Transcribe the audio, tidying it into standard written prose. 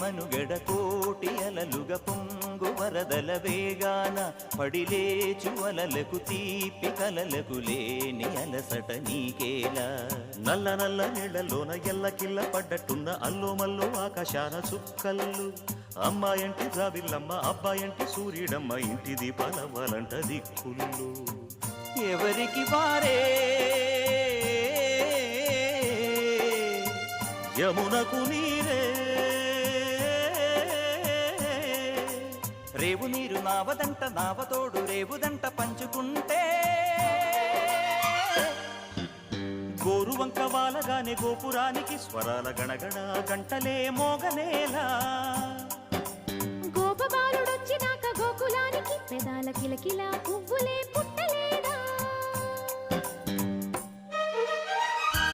మనుగడ కోటి అలలుగ పొంగు వరదల వేగాన పడిలేచు అలలకు తీపి కలలకు లేని అలసట నీకేలా నల్ల నల్ల నీళ్లలోన ఎల్లకిల్ల పడ్డట్టున్న అల్లో మల్లో ఆకాశాన చుక్కల్లు అమ్మాయంటి జాబిల్లమ్మ అబ్బాయంటి సూర్యుడమ్మ ఇంటి దీపాలవ్వాలంట దిక్కుళ్ళు ఎవరికి వారే యమునకు నీరే రేవు నీరు నావదంట నావతోడు రేవుదంట పంచుకుంటే గోరువంక వాలగానే గోపురానికి స్వరాల గణగణ గంటలే మోగనేలా గోపబాలుడొచ్చినాక గోకులానికి పెదాల కిలకిల పువ్వులే పుట్ట